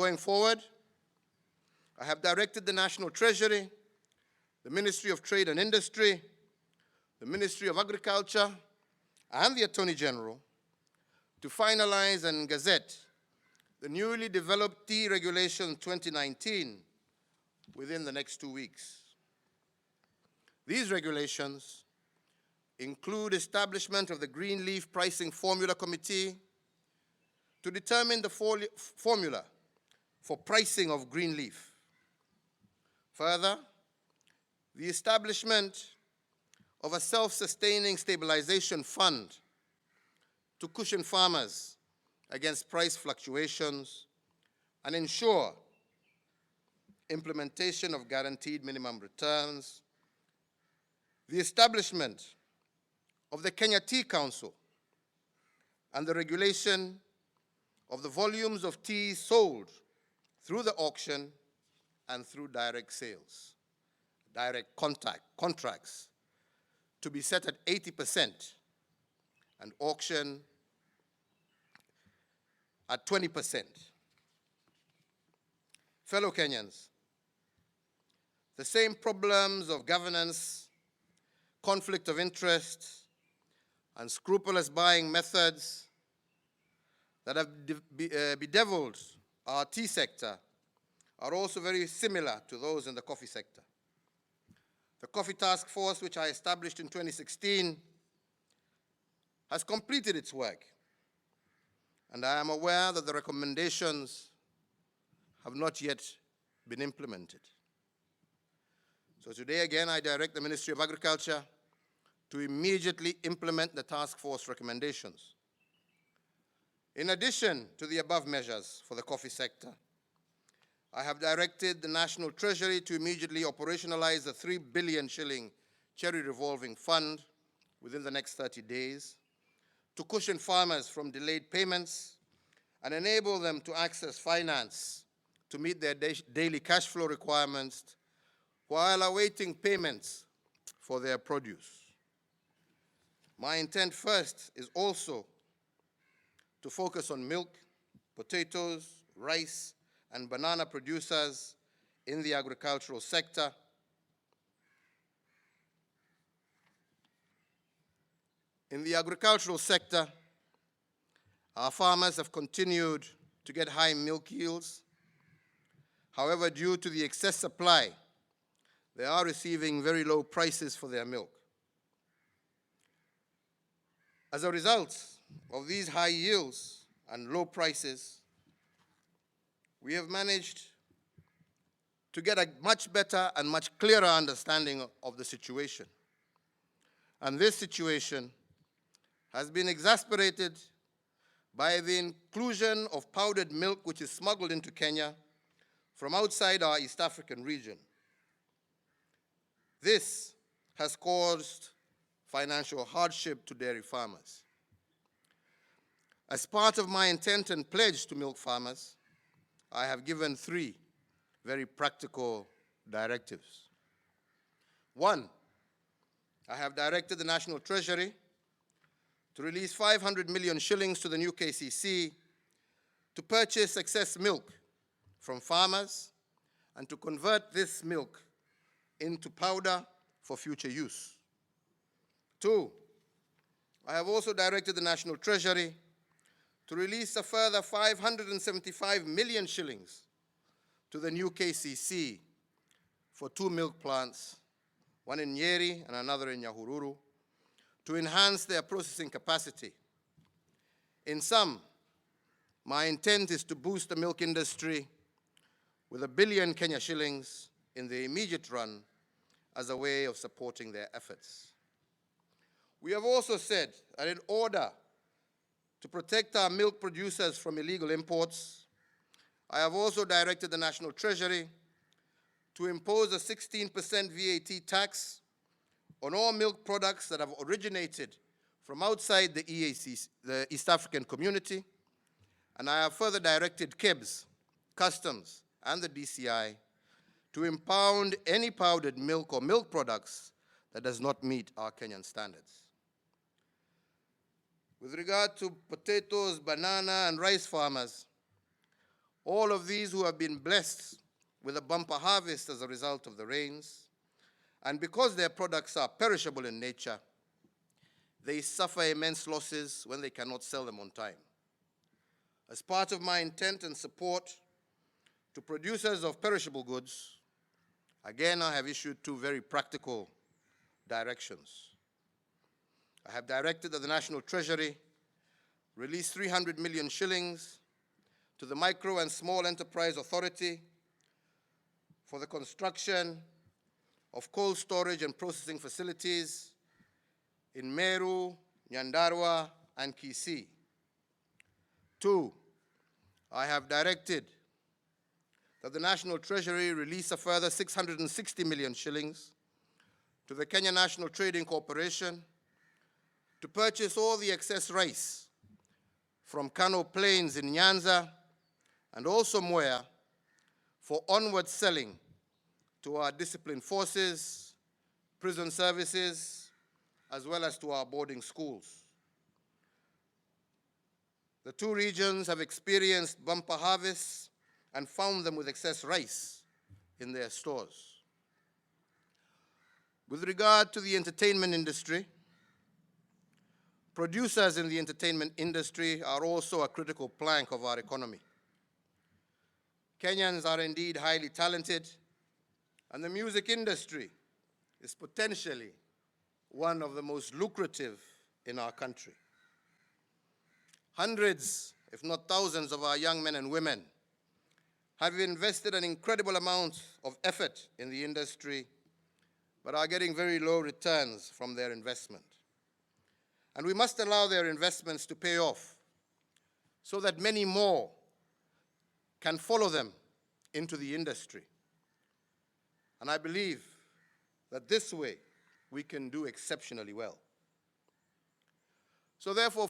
going forward, I have directed the National Treasury, the Ministry of Trade and Industry, the Ministry of Agriculture, and the Attorney General to finalize and gazette the newly developed Tea Regulation 2019 within the next 2 weeks. These regulations include establishment of the Green Leaf Pricing Formula Committee to determine the formula for pricing of green leaf. Further, the establishment of a self-sustaining stabilization fund to cushion farmers against price fluctuations and ensure implementation of guaranteed minimum returns, the establishment of the Kenya Tea Council, and the regulation of the volumes of tea sold through the auction and through direct sales, direct contracts, to be set at 80% and auction at 20%. Fellow Kenyans, the same problems of governance, conflict of interest, and scrupulous buying methods that have bedeviled our tea sector are also very similar to those in the coffee sector. The Coffee Task Force, which I established in 2016, has completed its work, and I am aware that the recommendations have not yet been implemented. So today again, I direct the Ministry of Agriculture to immediately implement the task force recommendations. In addition to the above measures for the coffee sector, I have directed the National Treasury to immediately operationalize the 3 billion shilling Cherry Revolving Fund within the next 30 days to cushion farmers from delayed payments and enable them to access finance to meet their daily cash flow requirements while awaiting payments for their produce. My intent first is also to focus on milk, potatoes, rice, and banana producers in the agricultural sector. In the agricultural sector, our farmers have continued to get high milk yields. However, due to the excess supply, they are receiving very low prices for their milk. As a result of these high yields and low prices, we have managed to get a much better and much clearer understanding of the situation. And this situation has been exacerbated by the inclusion of powdered milk, which is smuggled into Kenya from outside our East African region. This has caused financial hardship to dairy farmers. As part of my intent and pledge to milk farmers, I have given 3 very practical directives. 1, I have directed the National Treasury to release 500 million shillings to the new KCC to purchase excess milk from farmers and to convert this milk into powder for future use. 2, I have also directed the National Treasury to release a further 575 million shillings to the new KCC for 2 milk plants, one in Nyeri and another in Uhuru, to enhance their processing capacity. In sum, my intent is to boost the milk industry with 1 billion Kenya shillings in the immediate run as a way of supporting their efforts. We have also said that in order to protect our milk producers from illegal imports, I have also directed the National Treasury to impose a 16% VAT tax on all milk products that have originated from outside the EAC, the East African Community, and I have further directed KEBS, Customs, and the DCI to impound any powdered milk or milk products that does not meet our Kenyan standards. With regard to potatoes, banana, and rice farmers, All of these who have been blessed with a bumper harvest as a result of the rains, and because their products are perishable in nature, they suffer immense losses when they cannot sell them on time. As part of my intent and support to producers of perishable goods, again, I have issued two very practical directions. I have directed that the National Treasury release 300 million shillings to the Micro and Small Enterprise Authority for the construction of cold storage and processing facilities in Meru, Nyandarua, and Kisii. Two, I have directed that the National Treasury release a further 660 million shillings to the Kenya National Trading Corporation to purchase all the excess rice from Kano Plains in Nyanza and also Mwea for onward selling to our disciplined forces, prison services, as well as to our boarding schools. The two regions have experienced bumper harvests and found them with excess rice in their stores. With regard to the entertainment industry, producers in the entertainment industry are also a critical plank of our economy. Kenyans are indeed highly talented, and the music industry is potentially one of the most lucrative in our country. Hundreds, if not thousands, of our young men and women have invested an incredible amount of effort in the industry, but are getting very low returns from their investment. And we must allow their investments to pay off so that many more can follow them into the industry. And I believe that this way we can do exceptionally well. So therefore,